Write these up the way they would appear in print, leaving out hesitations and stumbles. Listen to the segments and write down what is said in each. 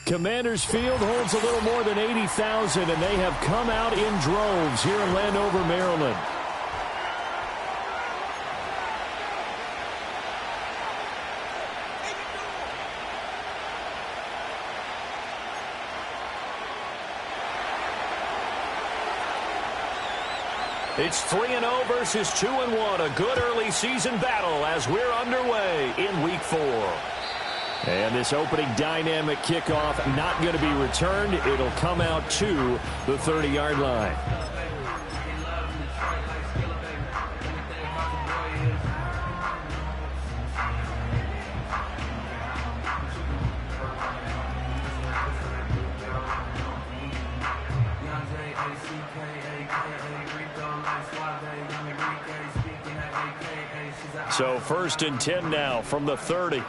Commanders Field holds a little more than 80,000, and they have come out in droves here in Landover, Maryland. It's 3-0 versus 2-1. A good early season battle as we're underway in Week 4. And this opening dynamic kickoff not going to be returned. It'll come out to the 30-yard line. So 1st and 10 now from the 30.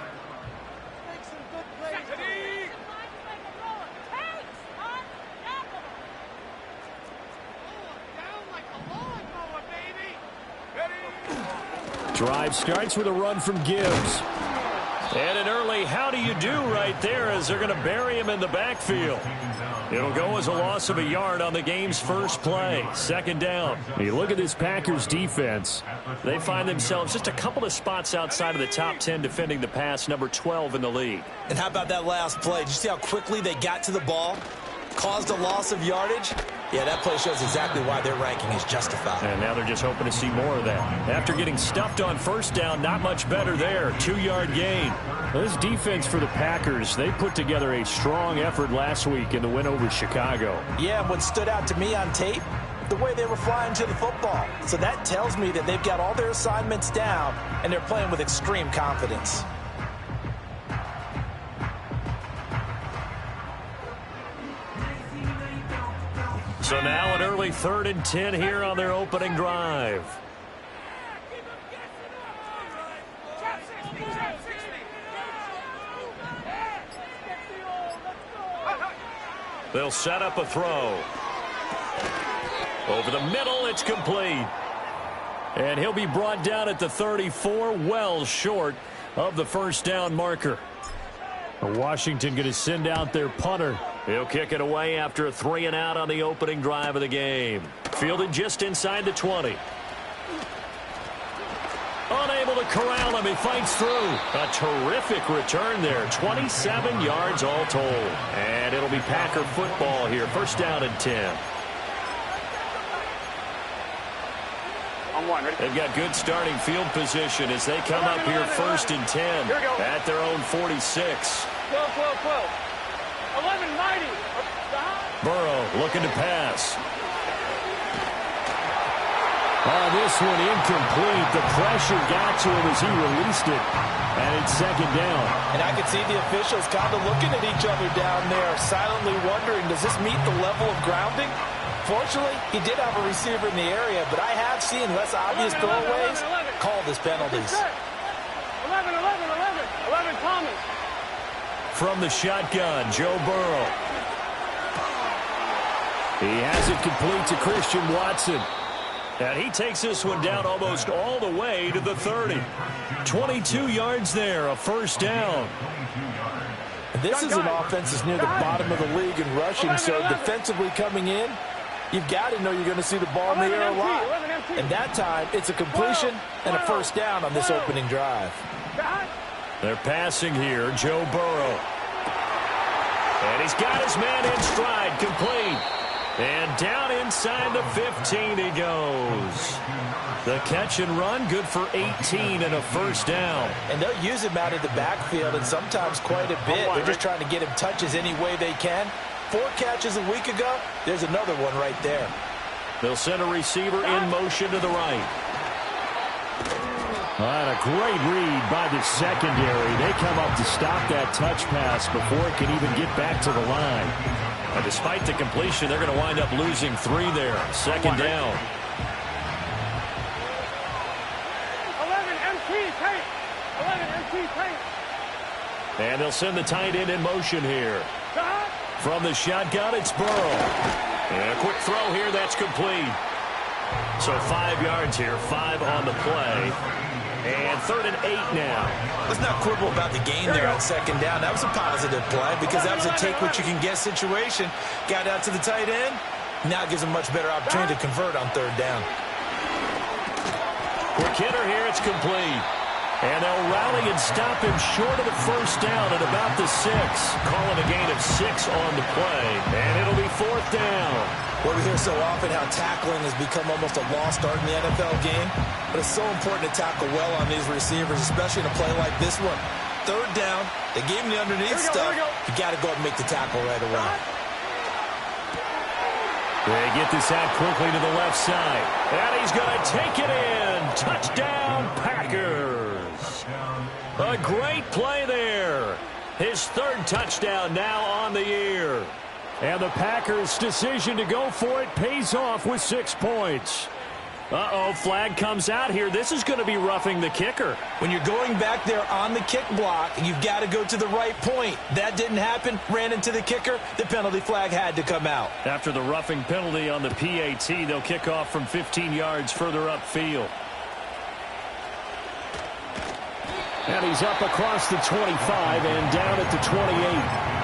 Drive starts with a run from Gibbs. And an early how do you do right there as they're going to bury him in the backfield. It'll go as a loss of a yard on the game's first play. 2nd down. You look at this Packers defense. They find themselves just a couple of spots outside of the top 10 defending the pass, number 12 in the league. And how about that last play? Did you see how quickly they got to the ball? Caused a loss of yardage? Yeah, that play shows exactly why their ranking is justified. And now they're just hoping to see more of that. After getting stuffed on 1st down, not much better there. 2-yard gain. This defense for the Packers, they put together a strong effort last week in the win over Chicago. Yeah, and what stood out to me on tape, the way they were flying to the football. So that tells me that they've got all their assignments down, and they're playing with extreme confidence. So now an early 3rd and 10 here on their opening drive. They'll set up a throw. Over the middle, it's complete. And he'll be brought down at the 34, well short of the 1st down marker. Washington going to send out their punter. He'll kick it away after a 3-and-out on the opening drive of the game. Fielded just inside the 20. Unable to corral him. He fights through. A terrific return there. 27 yards all told. And it'll be Packer football here. 1st down and 10. They've got good starting field position as they come up here 1st and 10 at their own 46. 12. 11-90. Burrow looking to pass. Oh, this one incomplete. The pressure got to him as he released it. And it's 2nd down. And I could see the officials kind of looking at each other down there, silently wondering, does this meet the level of grounding? Fortunately, he did have a receiver in the area, but I have seen less obvious throwaways called as penalties. 11 Thomas. From the shotgun, Joe Burrow. He has it complete to Christian Watson. And he takes this one down almost all the way to the 30. 22 yards there, a 1st down. This is an offense that's near the bottom of the league in rushing, so defensively coming in, you've got to know you're going to see the ball in the air a lot. And that time, it's a completion and a 1st down on this opening drive. They're passing here, Joe Burrow. And he's got his man in stride, complete. And down inside the 15 he goes. The catch and run, good for 18 and a 1st down. And they'll use him out of the backfield and sometimes quite a bit. They're just trying to get him touches any way they can. 4 catches a week ago, there's another one right there. They'll send a receiver in motion to the right. And a great read by the secondary. They come up to stop that touch pass before it can even get back to the line. And despite the completion, they're going to wind up losing 3 there. 2nd down. 11 MT tape. And they'll send the tight end in motion here. From the shotgun, it's Burrow. And a quick throw here, that's complete. So 5 yards here, 5 on the play. And 3rd and 8 now. Let's not quibble about the gain there on 2nd down. That was a positive play because that was a take-what-you-can-get situation. Got out to the tight end. Now it gives him a much better opportunity to convert on 3rd down. Quick hitter here, it's complete. And they'll rally and stop him short of the 1st down at about the 6. Calling a gain of 6 on the play. And it'll be 4th down. Well, we hear so often how tackling has become almost a lost art in the NFL game. But it's so important to tackle well on these receivers, especially in a play like this one. 3rd down, they gave him the underneath stuff. You got to go and make the tackle right away. They get this out quickly to the left side. And he's going to take it in. Touchdown, Packers. A great play there. His 3rd touchdown now on the year. And the Packers' decision to go for it pays off with 6 points. Uh-oh, flag comes out here. This is going to be roughing the kicker. When you're going back there on the kick block, you've got to go to the right point. That didn't happen. Ran into the kicker. The penalty flag had to come out. After the roughing penalty on the PAT, they'll kick off from 15 yards further upfield. And he's up across the 25 and down at the 28.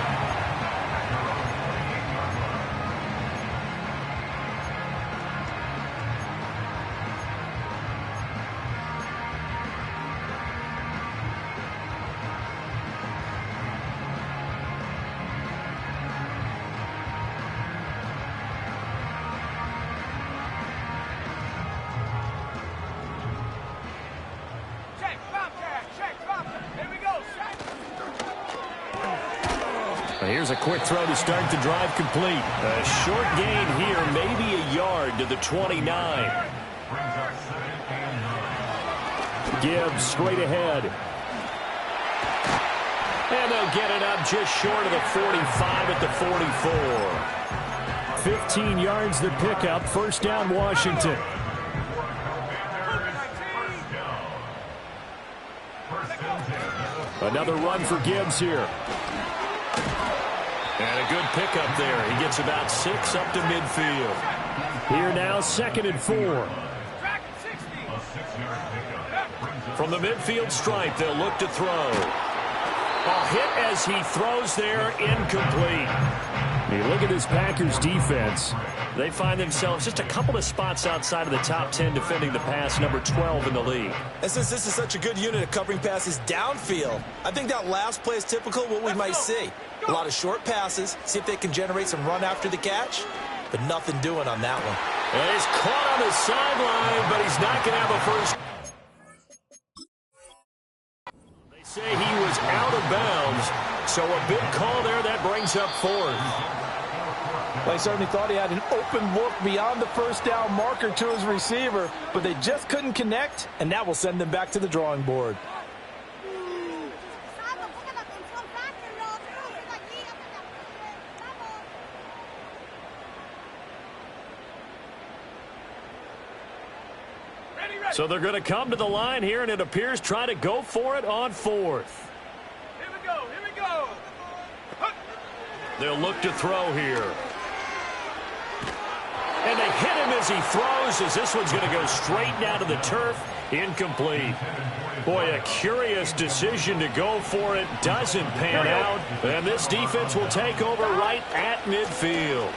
Here's a quick throw to start the drive complete. A short gain here, maybe a yard to the 29. Gibbs straight ahead. And they'll get it up just short of the 45 at the 44. 15 yards the pickup. 1st down, Washington. Another run for Gibbs here. And a good pickup there. He gets about 6 up to midfield. Here now, 2nd and 4. From the midfield stripe, they'll look to throw. A hit as he throws there, incomplete. You look at this Packers defense. They find themselves just a couple of spots outside of the top 10 defending the pass, number 12 in the league. And since this is such a good unit of covering passes downfield, I think that last play is typical of what we might see. A lot of short passes, see if they can generate some run after the catch, but nothing doing on that one. And he's caught on the sideline, but he's not going to have a first. They say he was out of bounds, so a big call there that brings up 4th. Well, he certainly thought he had an open look beyond the 1st down marker to his receiver, but they just couldn't connect, and that will send them back to the drawing board. So they're going to come to the line here, and it appears try to go for it on 4th. Here we go, here we go. They'll look to throw here. And they hit him as he throws, as this one's going to go straight down to the turf. Incomplete. Boy, a curious decision to go for it. Doesn't pan out. And this defense will take over right at midfield.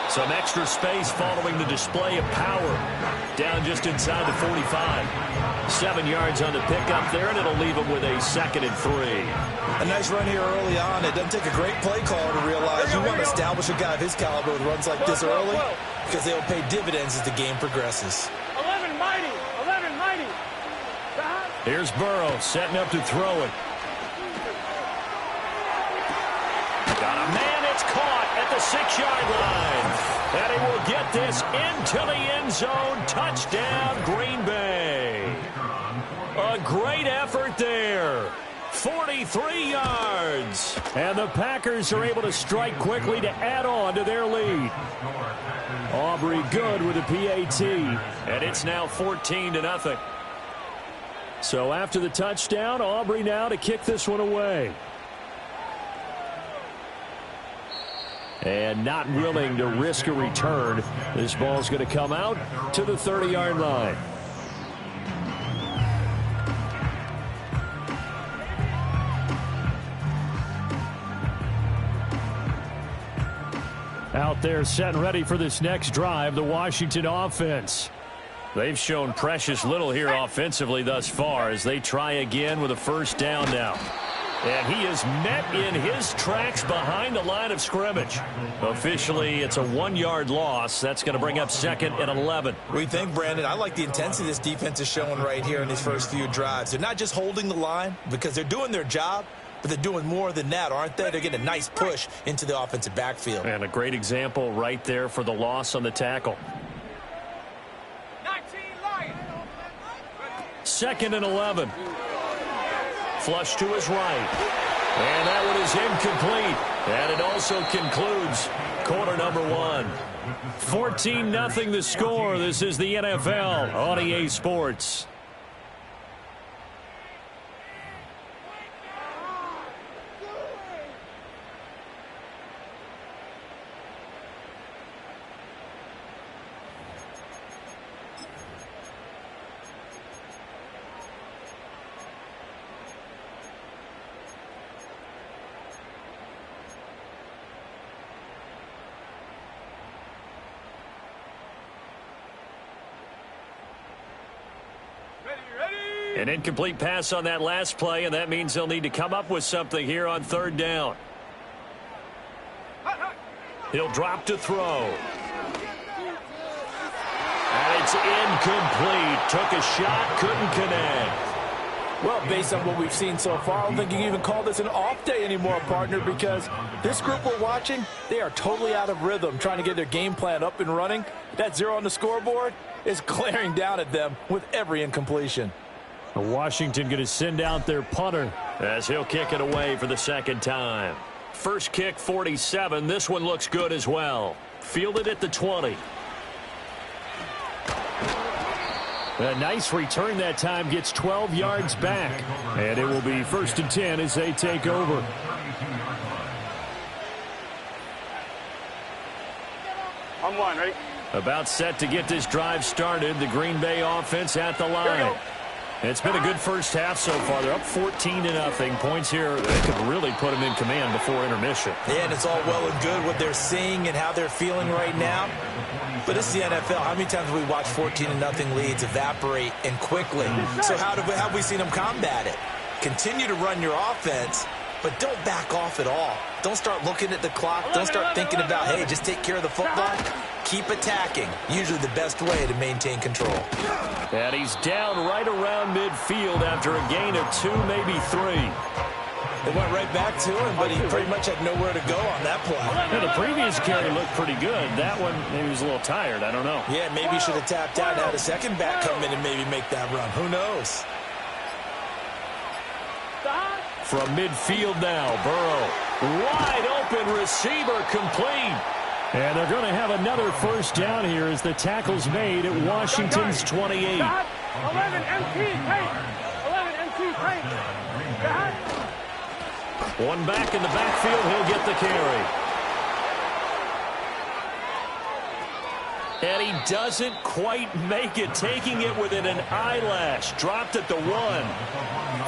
Some extra space following the display of power. Down just inside the 45. 7 yards on the pickup there, and it'll leave them with a 2nd and 3. A nice run here early on. It doesn't take a great play caller to realize you want to establish a guy of his caliber with runs like this early because they will pay dividends as the game progresses. 11 mighty, 11 mighty. Here's Burrow setting up to throw it. Got a man, it's caught at the 6-yard line. And he will get this into the end zone. Touchdown, Green Bay. A great effort there. 43 yards. And the Packers are able to strike quickly to add on to their lead. Aubrey good with a PAT. And it's now 14-0. So after the touchdown, Aubrey now to kick this one away. And not willing to risk a return. This ball's going to come out to the 30-yard line. Out there set and ready for this next drive, the Washington offense. They've shown precious little here offensively thus far as they try again with a first down now. And he is met in his tracks behind the line of scrimmage. Officially, it's a 1-yard loss. That's going to bring up 2nd and 11. We think, Brandon, I like the intensity this defense is showing right here in these first few drives. They're not just holding the line because they're doing their job, but they're doing more than that, aren't they? They're getting a nice push into the offensive backfield. And a great example right there for the loss on the tackle. 2nd and 11. Flush to his right. And that one is incomplete. And it also concludes quarter number 1. 14-0 the score. This is the NFL on EA Sports. An incomplete pass on that last play, and that means they'll need to come up with something here on 3rd down. He'll drop to throw. And it's incomplete. Took a shot, couldn't connect. Well, based on what we've seen so far, I don't think you can even call this an off day anymore, partner, because this group we're watching, they are totally out of rhythm, trying to get their game plan up and running. That 0 on the scoreboard is glaring down at them with every incompletion. Washington going to send out their punter as he'll kick it away for the 2nd time. First kick, 47. This one looks good as well. Fielded at the 20. A nice return that time, gets 12 yards back. And it will be 1st and 10 as they take over. On 1, ready? About set to get this drive started. The Green Bay offense at the line. It's been a good first half so far. They're up 14-0. Points here, they could really put them in command before intermission. Yeah, and it's all well and good what they're seeing and how they're feeling right now. But it's the NFL. How many times have we watched 14-0 leads evaporate and quickly? So how have we seen them combat it? Continue to run your offense, but don't back off at all. Don't start looking at the clock. Don't start thinking about, hey, just take care of the football. Keep attacking. Usually the best way to maintain control. And he's down right around midfield after a gain of 2, maybe 3. They went right back to him, but he pretty much had nowhere to go on that play. Yeah, the previous carry looked pretty good. That one, maybe he was a little tired. I don't know. Yeah, maybe he should have tapped out and had a second back come in and maybe make that run. Who knows? From midfield now, Burrow. Wide open receiver, complete. And they're going to have another first down here as the tackle's made at Washington's 28. 11 MT, tank. 11 MT, tank. One back in the backfield, he'll get the carry. And he doesn't quite make it, taking it within an eyelash. Dropped at the 1.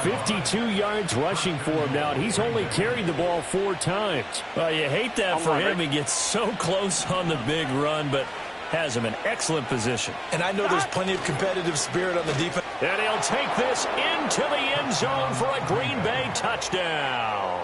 52 yards rushing for him now, and he's only carried the ball 4 times. You hate that for him. He gets so close on the big run, but has him in excellent position. And I know there's plenty of competitive spirit on the defense. And he'll take this into the end zone for a Green Bay touchdown.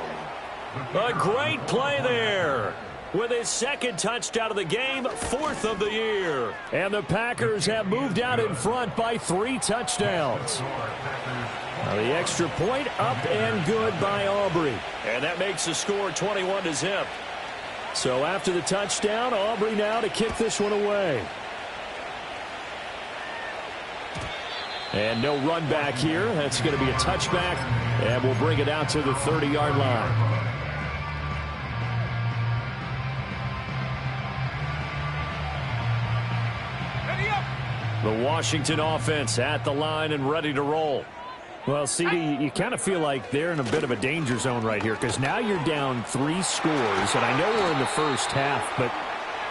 A great play there. With his 2nd touchdown of the game, 4th of the year. And the Packers have moved out in front by 3 touchdowns. Now the extra point up and good by Aubrey. And that makes the score 21-0. So after the touchdown, Aubrey now to kick this one away. And no run back here. That's going to be a touchback. And we'll bring it out to the 30-yard line. The Washington offense at the line and ready to roll. Well, CD, you kind of feel like they're in a bit of a danger zone right here because now you're down 3 scores, and I know we're in the first half, but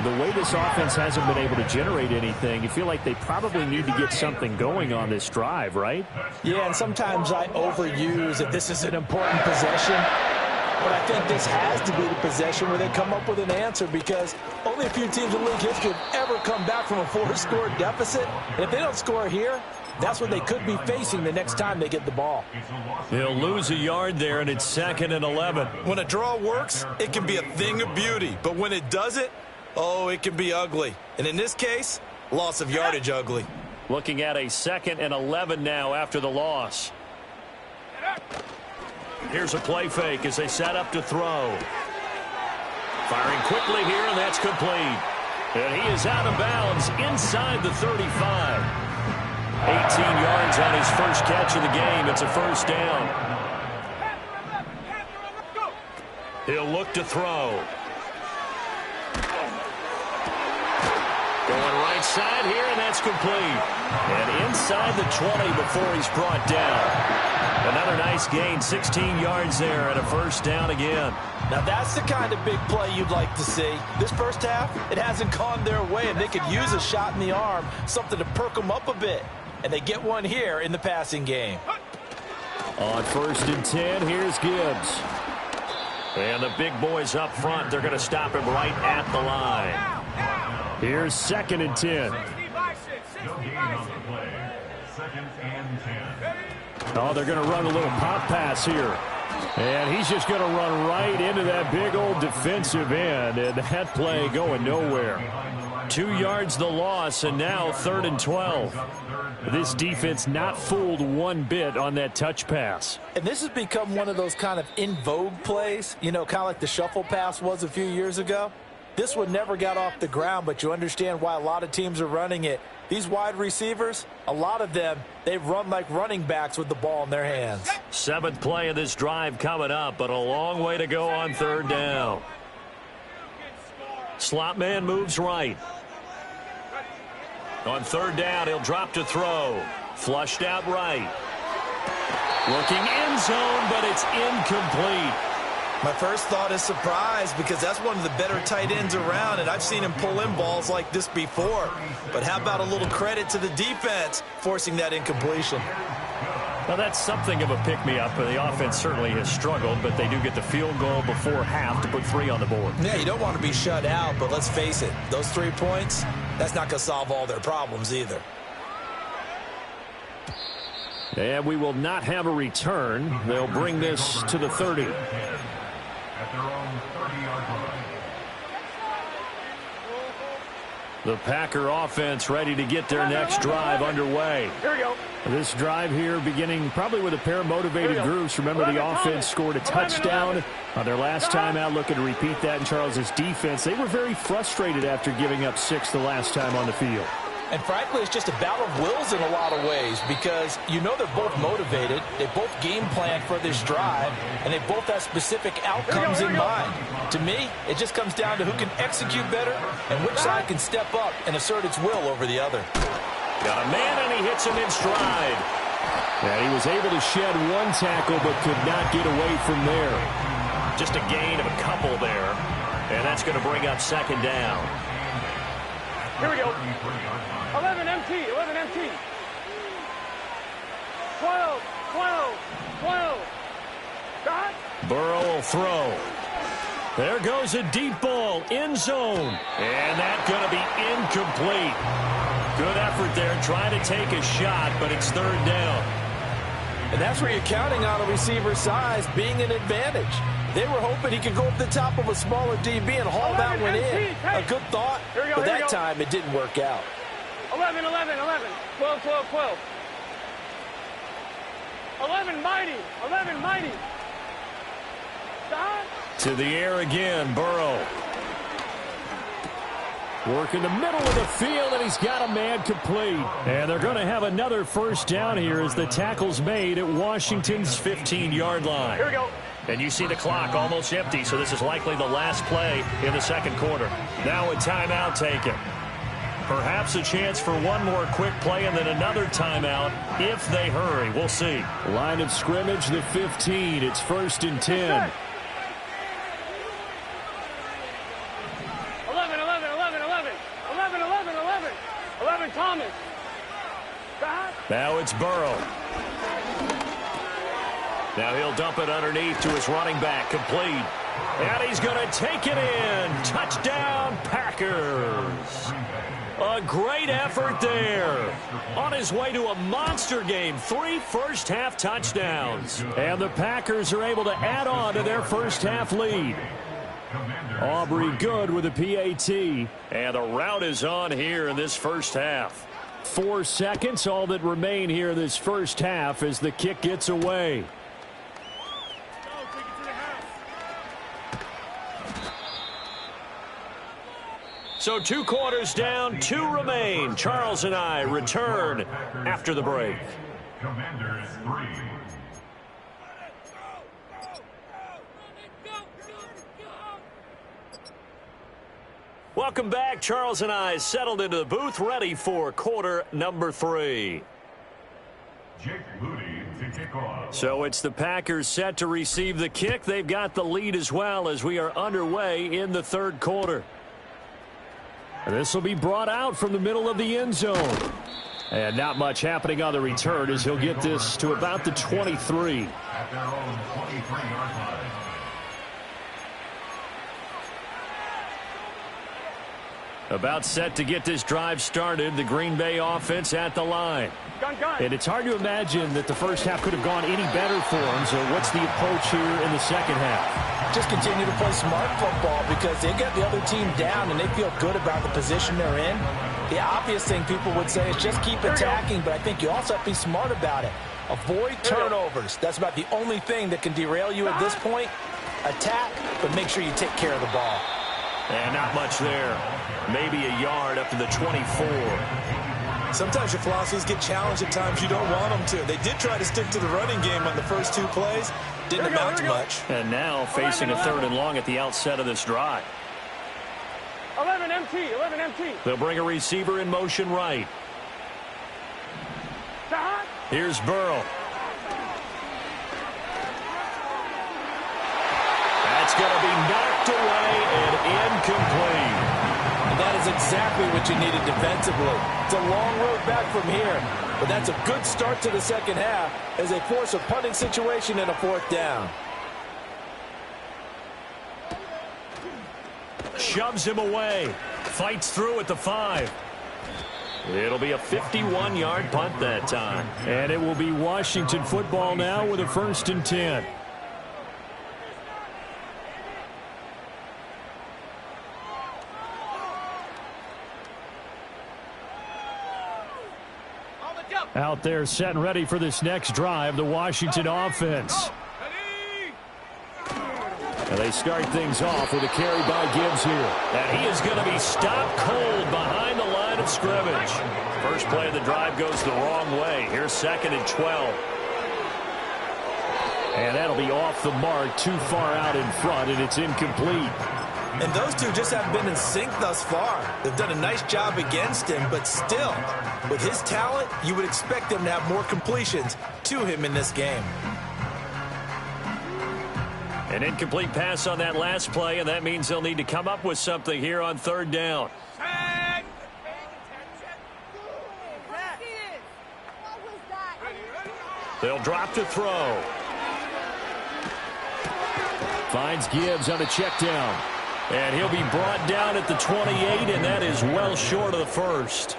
the way this offense hasn't been able to generate anything, you feel like they probably need to get something going on this drive, right? Yeah, and sometimes I overuse that this is an important possession, but I think this has to be the possession where they come up with an answer because only a few teams in league history have ever come back from a 4-score deficit, and if they don't score here, that's what they could be facing the next time they get the ball. They'll lose a yard there, and it's 2nd and 11. When a draw works, it can be a thing of beauty. But when it doesn't, oh, it can be ugly. And in this case, loss of yardage ugly. Looking at a 2nd and 11 now after the loss. Here's a play fake as they set up to throw. Firing quickly here, and that's complete. And he is out of bounds inside the 35. 18 yards on his first catch of the game. It's a first down. He'll look to throw. Going right side here, and that's complete. And inside the 20 before he's brought down. Another nice gain, 16 yards there, and a first down again. Now that's the kind of big play you'd like to see. This first half, it hasn't gone their way, and they could use a shot in the arm, something to perk them up a bit. And they get one here in the passing game. On 1st and 10, here's Gibbs. And the big boys up front, they're going to stop him right at the line. Here's 2nd and 10. Oh, they're going to run a little pop pass here. And he's just going to run right into that big old defensive end. And that play going nowhere. 2 yards the loss, and now 3rd and 12. This defense not fooled one bit on that touch pass. And this has become one of those kind of in vogue plays, you know, kind of like the shuffle pass was a few years ago. This one never got off the ground, but you understand why a lot of teams are running it. These wide receivers, a lot of them, they run like running backs with the ball in their hands. 7th play of this drive coming up, but a long way to go on 3rd down. Slot man moves right. On 3rd down, he'll drop to throw. Flushed out right. Looking end zone, but it's incomplete. My first thought is surprise because that's one of the better tight ends around, and I've seen him pull in balls like this before. But how about a little credit to the defense forcing that incompletion? Well, that's something of a pick-me-up. The offense certainly has struggled, but they do get the field goal before half to put 3 on the board. Yeah, you don't want to be shut out, but let's face it, those 3 points, that's not going to solve all their problems either. And we will not have a return. They'll bring this to the 30. At their own 30-yard line. The Packer offense ready to get their next drive underway. Here we go. This drive here beginning probably with a pair of motivated groups. Remember, the offense scored a touchdown on their last time out, looking to repeat that in Charles's defense. They were very frustrated after giving up 6 the last time on the field. And frankly, it's just a battle of wills in a lot of ways because you know they're both motivated, they both game plan for this drive, and they both have specific outcomes in mind. To me, it just comes down to who can execute better and which side can step up and assert its will over the other. Got a man, and he hits him in stride. And he was able to shed 1 tackle but could not get away from there. Just a gain of a couple there, and that's going to bring up 2nd down. Here we go. 11 MT, 11 MT. 12, 12, 12. Got? Burrow will throw. There goes a deep ball, end zone. And that's going to be incomplete. Good effort there, trying to take a shot, but it's 3rd down. And that's where you're counting on a receiver's size being an advantage. They were hoping he could go up the top of a smaller DB and haul that one in. A good thought, but that time it didn't work out. 11, 11, 11. 12, 12, 12. 11 mighty. 11 mighty. Stop. To the air again, Burrow. Work in the middle of the field, and he's got a man complete. And they're going to have another first down here as the tackle's made at Washington's 15-yard line. Here we go. And you see the clock almost empty, so this is likely the last play in the 2nd quarter. Now a timeout taken. Perhaps a chance for one more quick play and then another timeout if they hurry. We'll see. Line of scrimmage, the 15. It's 1st and 10. 11, Thomas. Now it's Burrow. Now he'll dump it underneath to his running back, complete. And he's going to take it in. Touchdown, Packers. A great effort there. On his way to a monster game, 3 first-half touchdowns. And the Packers are able to add on to their first-half lead. Aubrey good with a PAT. And the route is on here in this first half. 4 seconds, all that remain here this first half as the kick gets away. So 2 quarters down, 2 remain. Charles and I return after the break. Commanders 3. Welcome back. Charles and I settled into the booth, ready for quarter number 3. Jake Moody to kick off. So it's the Packers set to receive the kick. They've got the lead as well as we are underway in the third quarter. And this will be brought out from the middle of the end zone. And not much happening on the return as he'll get this to about the 23. At their own 23-yard line. About set to get this drive started. The Green Bay offense at the line. And it's hard to imagine that the first half could have gone any better for them. So what's the approach here in the second half? Just continue to play smart football because they get the other team down and they feel good about the position they're in. The obvious thing people would say is just keep attacking, but I think you also have to be smart about it. Avoid turnovers. That's about the only thing that can derail you at this point. Attack, but make sure you take care of the ball. And not much there. Maybe a yard up to the 24. Sometimes your philosophies get challenged at times you don't want them to. They did try to stick to the running game on the first 2 plays. Didn't amount to much. And now facing a 3rd and long at the outset of this drive. 11 MT. They'll bring a receiver in motion right. Here's Burrow. That's going to be knocked away and incomplete. And that is exactly what you needed defensively. It's a long road back from here, but that's a good start to the second half as they force a punting situation and a 4th down. Shoves him away. Fights through at the 5. It'll be a 51-yard punt that time. And it will be Washington football now with a 1st and 10. Out there set and ready for this next drive, the Washington offense. And they start things off with a carry by Gibbs here. And he is going to be stopped cold behind the line of scrimmage. First play of the drive goes the wrong way. Here's 2nd and 12. And that'll be off the mark, too far out in front, and it's incomplete. And those two just haven't been in sync thus far. They've done a nice job against him, but still, with his talent, you would expect them to have more completions to him in this game. An incomplete pass on that last play, and that means they'll need to come up with something here on 3rd down. They'll drop to throw. Finds Gibbs on a check down. And he'll be brought down at the 28, and that is well short of the 1st.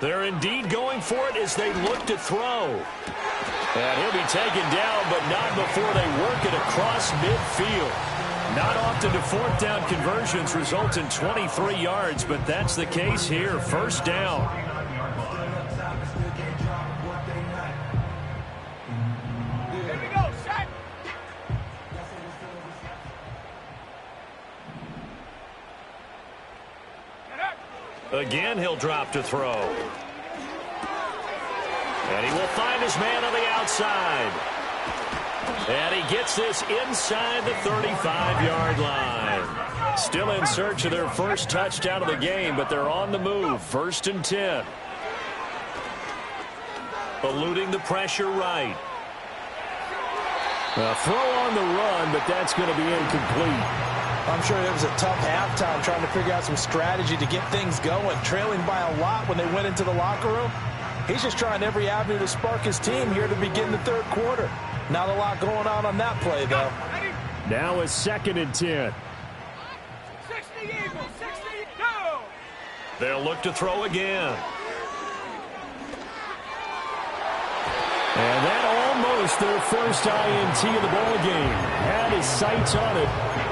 They're indeed going for it as they look to throw. And he'll be taken down, but not before they work it across midfield. Not often do 4th down conversions result in 23 yards, but that's the case here. 1st down. Here we go, set. Again, he'll drop to throw. And he will find his man on the outside. And he gets this inside the 35-yard line. Still in search of their first touchdown of the game, but they're on the move. 1st and 10. Eluding the pressure right. A throw on the run, but that's going to be incomplete. I'm sure it was a tough halftime trying to figure out some strategy to get things going. Trailing by a lot when they went into the locker room. He's just trying every avenue to spark his team here to begin the third quarter. Not a lot going on that play, though. Now it's 2nd and 10. 60 Eagles, 60, go! They'll look to throw again. And that almost their first INT of the ball game. Had his sights on it,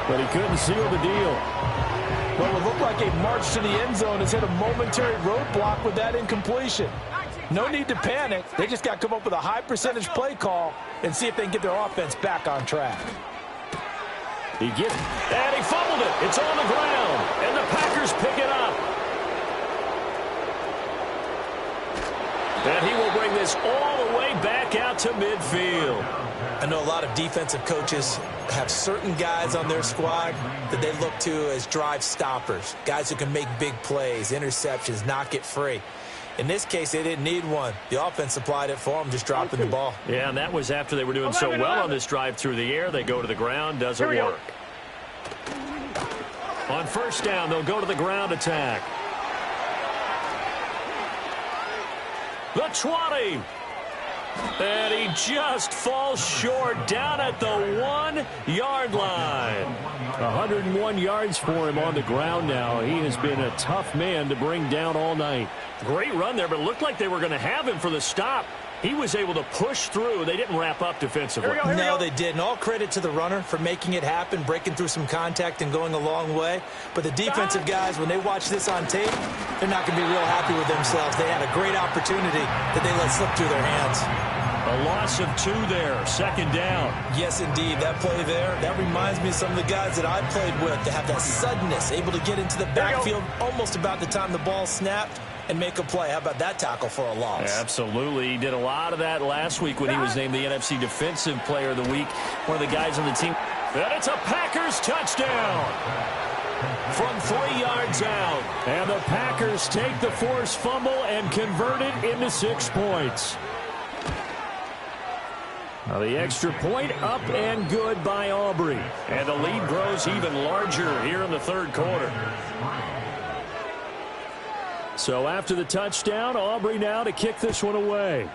but he couldn't seal the deal. Well, it looked like a march to the end zone has hit a momentary roadblock with that incompletion. No need to panic. They just got to come up with a high percentage play call and see if they can get their offense back on track. And he fumbled it. It's on the ground, and the Packers pick it up. And he will bring this all the way back out to midfield. I know a lot of defensive coaches have certain guys on their squad that they look to as drive stoppers, guys who can make big plays, interceptions, knock it free. In this case, they didn't need one. The offense supplied it for them, just dropping the ball. Yeah, and that was after they were doing so well on this drive through the air. They go to the ground, doesn't work. On 1st down, they'll go to the ground attack. The 20. And he just falls short down at the 1-yard line. 101 yards for him on the ground now. He has been a tough man to bring down all night. Great run there, but it looked like they were going to have him for the stop. He was able to push through. They didn't wrap up defensively. No, they didn't. All credit to the runner for making it happen, breaking through some contact and going a long way. But the defensive guys, when they watch this on tape, they're not going to be real happy with themselves. They had a great opportunity that they let slip through their hands. A loss of 2 there, 2nd down. Yes, indeed. That play there, that reminds me of some of the guys that I played with that have that suddenness, able to get into the backfield almost about the time the ball snapped and make a play. How about that tackle for a loss? Absolutely. He did a lot of that last week when he was named the NFC Defensive Player of the Week. One of the guys on the team. And it's a Packers touchdown from 3 yards out. And the Packers take the forced fumble and convert it into 6 points. Now the extra point up and good by Aubrey. And the lead grows even larger here in the 3rd quarter. So after the touchdown, Aubrey now to kick this one away.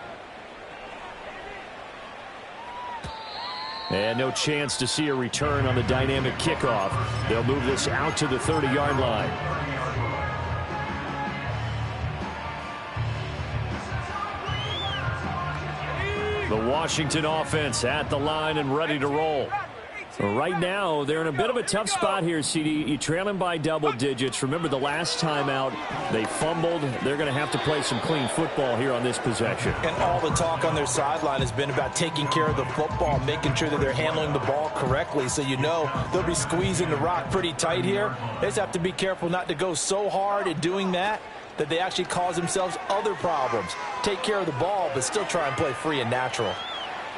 And no chance to see a return on the dynamic kickoff. They'll move this out to the 30-yard line. The Washington offense at the line and ready to roll. Right now, they're in a bit of a tough spot here, CD. You trail them by double digits. Remember the last time out, they fumbled. They're going to have to play some clean football here on this possession. And all the talk on their sideline has been about taking care of the football, making sure that they're handling the ball correctly. So you know they'll be squeezing the rock pretty tight here. They just have to be careful not to go so hard at doing that they actually cause themselves other problems. Take care of the ball, but still try and play free and natural.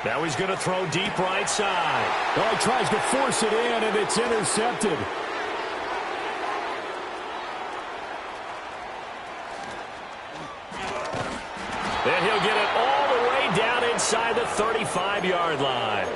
Now he's going to throw deep right side. Well, he tries to force it in, and it's intercepted. And he'll get it all the way down inside the 35-yard line.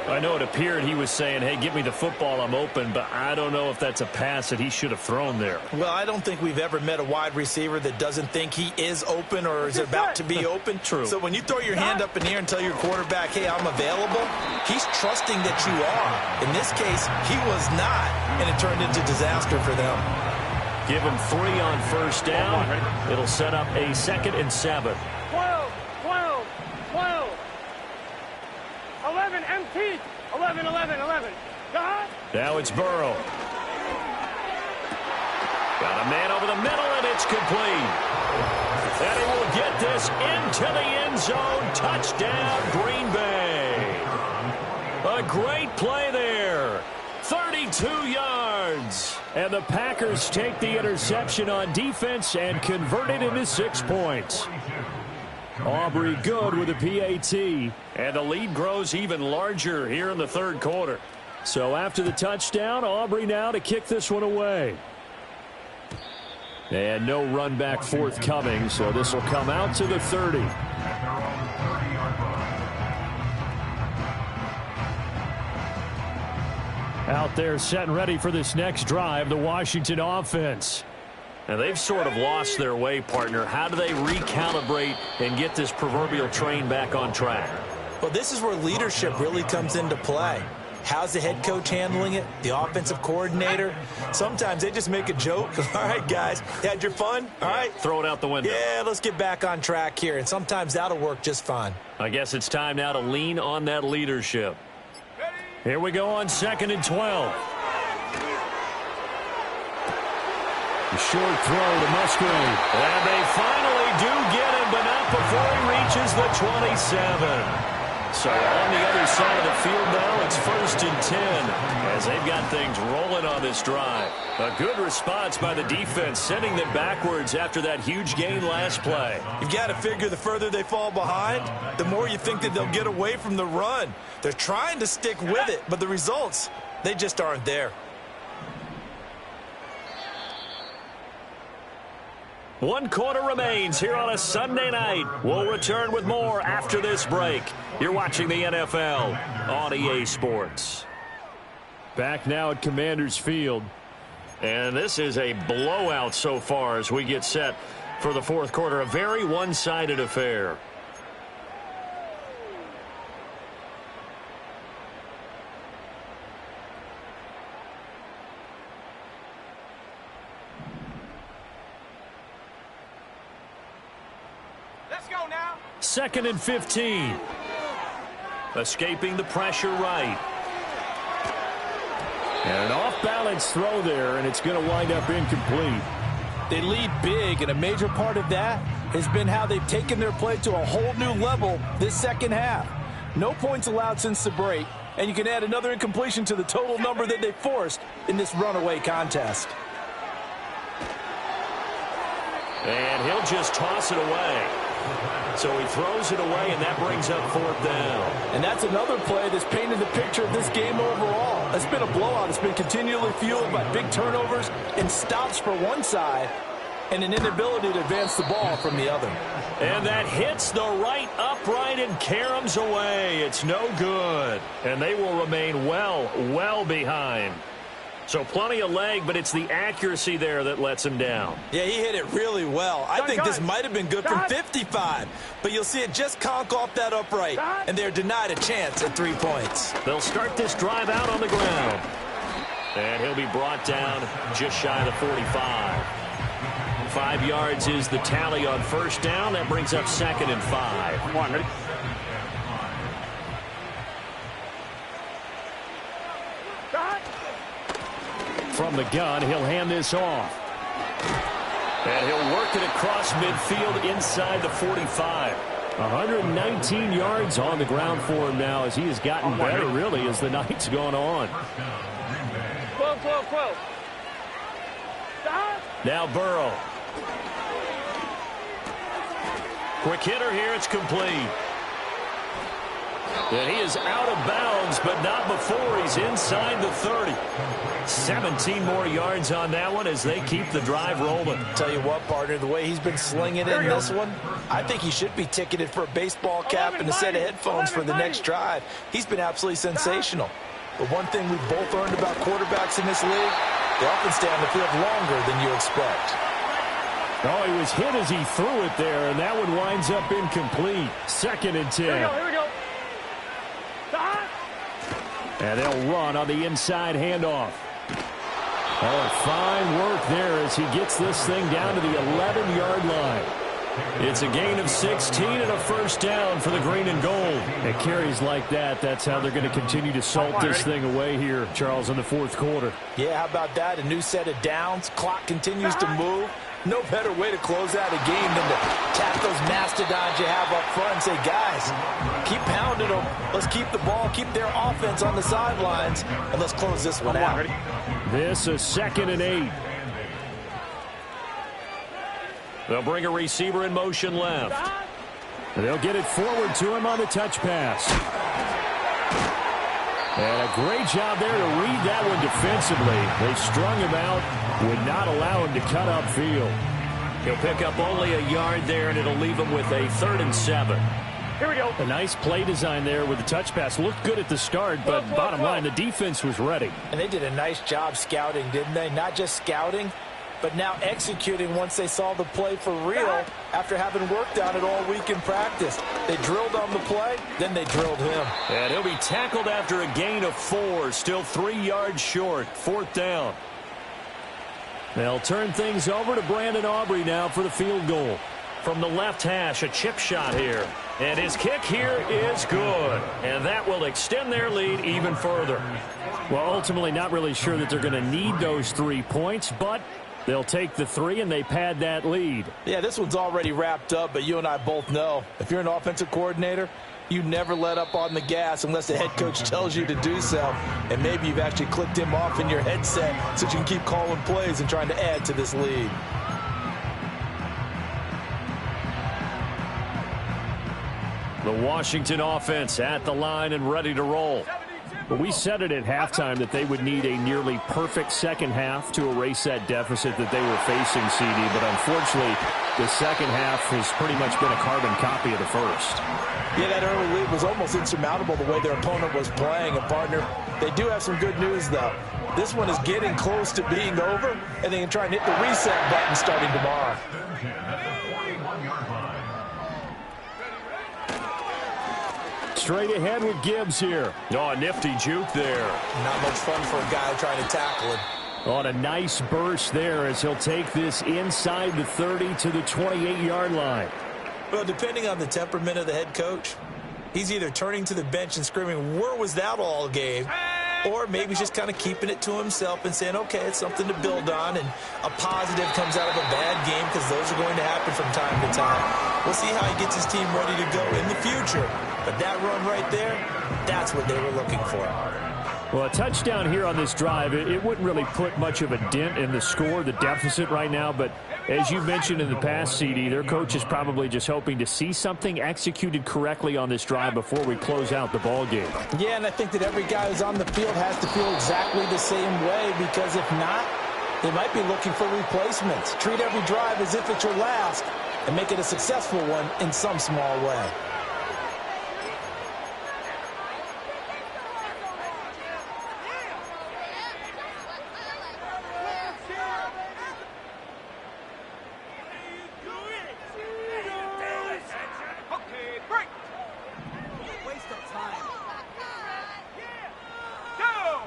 I know it appeared he was saying, hey, give me the football, I'm open, but I don't know if that's a pass that he should have thrown there. Well, I don't think we've ever met a wide receiver that doesn't think he is open or is about to be open. True. So when you throw your hand up in the air and tell your quarterback, hey, I'm available, he's trusting that you are. In this case, he was not, and it turned into disaster for them. Give him 3 on 1st down. It'll set up a 2nd and 7. 12, 12, 12. 11, MT. 11, 11, 11. Now it's Burrow. Got a man over the middle, and it's complete. And he will get this into the end zone. Touchdown, Green Bay. A great play there. 32 yards. And the Packers take the interception on defense and convert it into 6 points. Aubrey good with a PAT. And the lead grows even larger here in the third quarter. So after the touchdown, Aubrey now to kick this one away. And no run back forthcoming, so this will come out to the 30. Out there set and ready for this next drive, the Washington offense. And they've sort of lost their way, partner. How do they recalibrate and get this proverbial train back on track? Well, this is where leadership really comes into play. How's the head coach handling it? The offensive coordinator? Sometimes they just make a joke. All right, guys, you had your fun? All right. Throw it out the window. Yeah, let's get back on track here. And sometimes that'll work just fine. I guess it's time now to lean on that leadership. Here we go on 2nd and 12. A short throw to Musgrave. And they finally do get him, but not before he reaches the 27. So on the other side of the field now, it's 1st and 10 as they've got things rolling on this drive. A good response by the defense, sending them backwards after that huge gain last play. You've got to figure the further they fall behind, the more you think that they'll get away from the run. They're trying to stick with it, but the results, they just aren't there. 1 quarter remains here on a Sunday night. We'll return with more after this break. You're watching the NFL on EA Sports. Back now at Commanders Field. And this is a blowout so far as we get set for the fourth quarter. A very one-sided affair. Let's go now. 2nd and 15. Escaping the pressure right. And an off-balance throw there, and it's going to wind up incomplete. They lead big, and a major part of that has been how they've taken their play to a whole new level this second half. No points allowed since the break, and you can add another incompletion to the total number that they forced in this runaway contest. And he'll just toss it away. So he throws it away, and that brings up 4th down. And that's another play that's painted the picture of this game overall. It's been a blowout. It's been continually fueled by big turnovers and stops for one side and an inability to advance the ball from the other. And that hits the right upright and caroms away. It's no good. And they will remain well behind. So plenty of leg, but it's the accuracy there that lets him down. Yeah, he hit it really well. I think this might have been good from 55, but you'll see it just conk off that upright, and they're denied a chance at 3 points. They'll start this drive out on the ground. And he'll be brought down just shy of the 45. 5 yards is the tally on 1st down. That brings up 2nd and 5. Come on, ready? From the gun, he'll hand this off. And he'll work it across midfield inside the 45. 119 yards on the ground for him now as he has gotten better, really, as the night's gone on. 12. Now Burrow. Quick hitter here. It's complete. And he is out of bounds, but not before he's inside the 30. 17 more yards on that one as they keep the drive rolling. Tell you what, partner, the way he's been slinging in this one, I think he should be ticketed for a baseball cap and a set of headphones for the next drive. He's been absolutely sensational. But one thing we've both learned about quarterbacks in this league, they often stay on the field longer than you expect. Oh, he was hit as he threw it there, and that one winds up incomplete. 2nd and 10. Here we go. And they'll run on the inside handoff. Oh, fine work there as he gets this thing down to the 11-yard line. It's a gain of 16 and a 1st down for the green and gold. It carries like that. That's how they're going to continue to salt this thing away here, Charles, in the 4th quarter. Yeah, how about that? A new set of downs. Clock continues to move. No better way to close out a game than to tap those mastodons you have up front and say, guys, keep pounding them. Let's keep the ball, keep their offense on the sidelines, and let's close this one out. This is 2nd and 8. They'll bring a receiver in motion left. They'll get it forward to him on the touch pass. And a great job there to read that one defensively. They strung him out, would not allow him to cut upfield. He'll pick up only a yard there, and it'll leave him with a 3rd and 7. Here we go. A nice play design there with the touch pass. Looked good at the start, but bottom line, the defense was ready. And they did a nice job scouting, didn't they? Not just scouting, but now executing once they saw the play for real after having worked on it all week in practice. They drilled on the play, then they drilled him. And he'll be tackled after a gain of 4, still 3 yards short, 4th down. They'll turn things over to Brandon Aubrey now for the field goal. From the left hash, a chip shot here. And his kick here is good. And that will extend their lead even further. Well, ultimately not really sure that they're going to need those 3 points, but they'll take the 3 and they pad that lead. Yeah, this one's already wrapped up, but you and I both know if you're an offensive coordinator, you never let up on the gas unless the head coach tells you to do so. And maybe you've actually clicked him off in your headset so you can keep calling plays and trying to add to this lead. The Washington offense at the line and ready to roll. But we said it at halftime that they would need a nearly perfect second half to erase that deficit that they were facing, CD. But unfortunately, the second half has pretty much been a carbon copy of the first. Yeah, that early lead was almost insurmountable the way their opponent was playing. And, partner, they do have some good news, though. This one is getting close to being over, and they can try and hit the reset button starting tomorrow. Straight ahead with Gibbs here. Oh, a nifty juke there. Not much fun for a guy trying to tackle him. On a nice burst there as he'll take this inside the 30 to the 28-yard line. Well, depending on the temperament of the head coach, he's either turning to the bench and screaming, "Where was that all game?" Or maybe he's just kind of keeping it to himself and saying, okay, it's something to build on, and a positive comes out of a bad game because those are going to happen from time to time. We'll see how he gets his team ready to go in the future. But that run right there, that's what they were looking for. Well, a touchdown here on this drive, it wouldn't really put much of a dent in the score, the deficit right now. But as you mentioned in the past, CD, their coach is probably just hoping to see something executed correctly on this drive before we close out the ball game. Yeah, and I think that every guy who's on the field has to feel exactly the same way, because if not, they might be looking for replacements. Treat every drive as if it's your last and make it a successful one in some small way.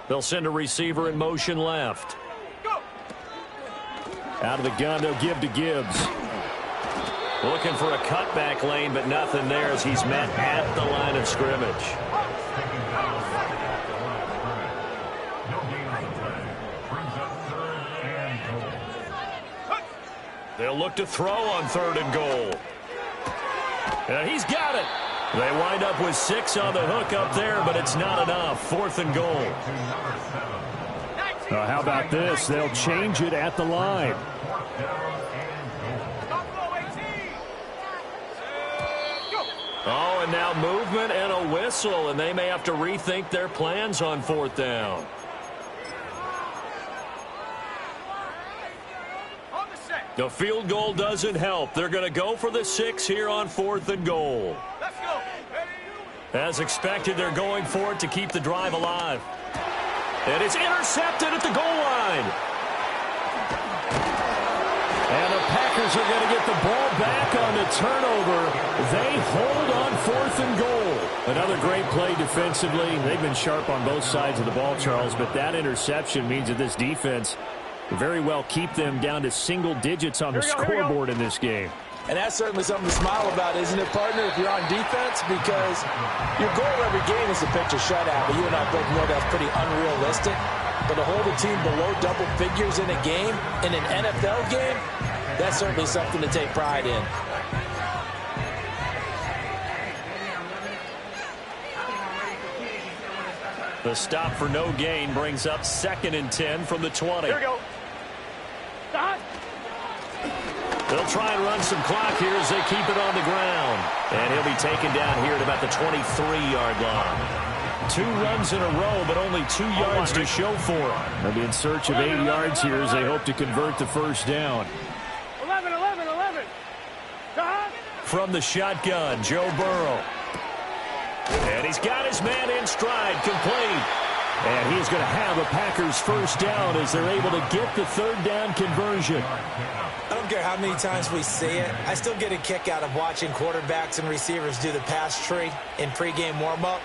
They'll send a receiver in motion left. Out of the gun, they'll give to Gibbs. Looking for a cutback lane, but nothing there as he's met at the line of scrimmage. They'll look to throw on 3rd and goal. And he's got it. They wind up with 6 on the hook up there, but it's not enough. 4th and goal. How about this? They'll change it at the line. Oh, and now movement and a whistle, and they may have to rethink their plans on 4th down. The field goal doesn't help. They're going to go for the 6 here on 4th and goal. Let's go. As expected, they're going for it to keep the drive alive. And it's intercepted at the goal line. And the Packers are going to get the ball back on the turnover. They hold on 4th and goal. Another great play defensively. They've been sharp on both sides of the ball, Charles, but that interception means that this defense very well keep them down to single digits on the scoreboard in this game. And that's certainly something to smile about, isn't it, partner, if you're on defense? Because your goal every game is to pitch a shutout. But you and I both know that's pretty unrealistic. But to hold a team below double figures in a game, in an NFL game, that's certainly something to take pride in. The stop for no gain brings up 2nd and 10 from the 20. Here we go. Stop. They'll try and run some clock here as they keep it on the ground. And he'll be taken down here at about the 23-yard line. 2 runs in a row, but only 2 yards to show for it. They'll be in search of 8 yards here as they hope to convert the first down. 11. From the shotgun, Joe Burrow. And he's got his man in stride, complete. And he's going to have a Packers first down as they're able to get the third down conversion. I don't care how many times we see it. I still get a kick out of watching quarterbacks and receivers do the pass tree in pregame warm-up.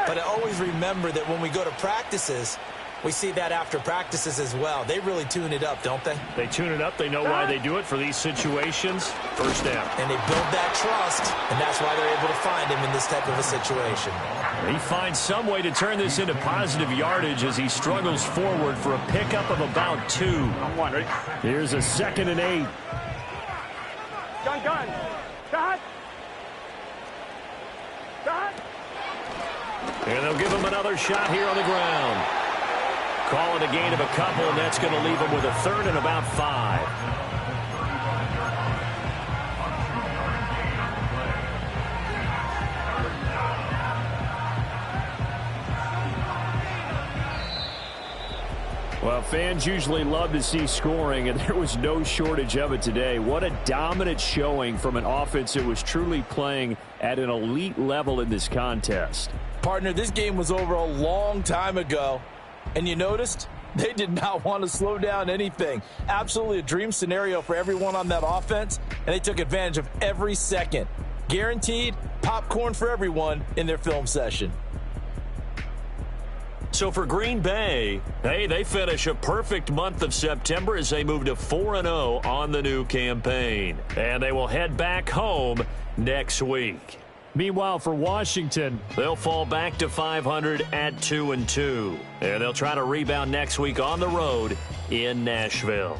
But I always remember that when we go to practices, we see that after practices as well. They really tune it up, don't they? They tune it up. They know why they do it for these situations. First down. And they build that trust, and that's why they're able to find him in this type of a situation. He finds some way to turn this into positive yardage as he struggles forward for a pickup of about 2. Here's a 2nd and 8. Gun. Dot. And they'll give him another shot here on the ground. Call it a gain of a couple, and that's going to leave him with a 3rd and about 5. Well, fans usually love to see scoring, and there was no shortage of it today. What a dominant showing from an offense that was truly playing at an elite level in this contest. Partner, this game was over a long time ago, and you noticed they did not want to slow down anything. Absolutely a dream scenario for everyone on that offense, and they took advantage of every second. Guaranteed popcorn for everyone in their film session. So for Green Bay, hey, they finish a perfect month of September as they move to 4-0 on the new campaign. And they will head back home next week. Meanwhile, for Washington, they'll fall back to 500 at 2-2. And they'll try to rebound next week on the road in Nashville.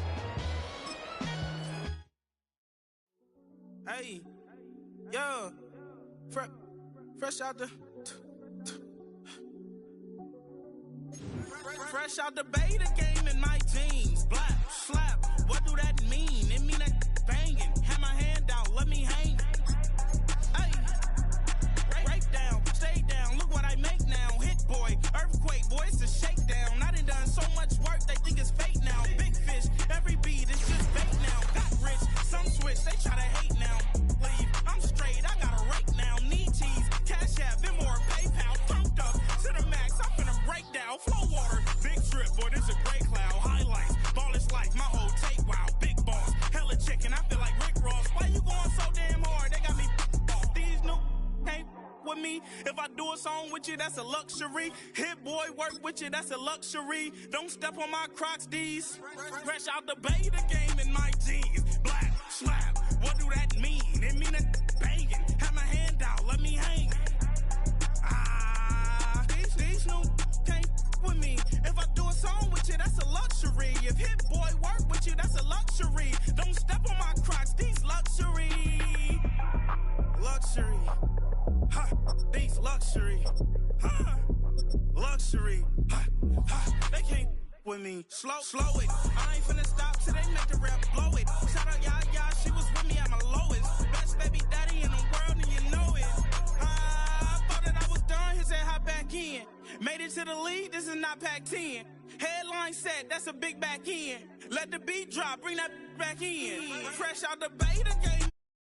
Hey, yo, fresh out the... Fresh out the beta game in my jeans. Black, slap, what do that mean? It mean that banging. Have my hand out, let me hang. Hey, break down, stay down, look what I make now. Hit boy, earthquake, boy, it's a shakedown. I done so much work, they think it's fake now. Big fish, every beat is just bait now. Got rich, some switch, they try to hate now. Leave, I'm straight, I got a rake now. Need cheese, cash app, been more PayPal. Pumped up to the max, I'm finna break down. Flow water. Boy, this a great cloud. Highlights. Ball is life. My whole take. Wow. Big boss. Hella chicken. I feel like Rick Ross. Why you going so damn hard? They got me off. These new can't with me. If I do a song with you, that's a luxury. Hit boy, work with you, that's a luxury. Don't step on my Crocs, these. Fresh out the beta game in my jeans. Black, slap. What do that mean? It mean a banging. Have my hand out. Let me hang. These new can't with me. If I do a song with you, that's a luxury. If Hit Boy work with you, that's a luxury. Don't step on my Crocs, these luxury. Luxury. Ha, these luxury. Ha, luxury. Ha, ha, they can't with me. Slow it. I ain't finna stop till they make the rap blow it. Shout out Yaya, she was with me at my lowest. Best baby daddy in the world, and you know it. I thought that I was done, he said hop back in. Made it to the league, this is not Pac-10. Headline set, that's a big back end. Let the beat drop, bring that back in. Fresh out the beta game.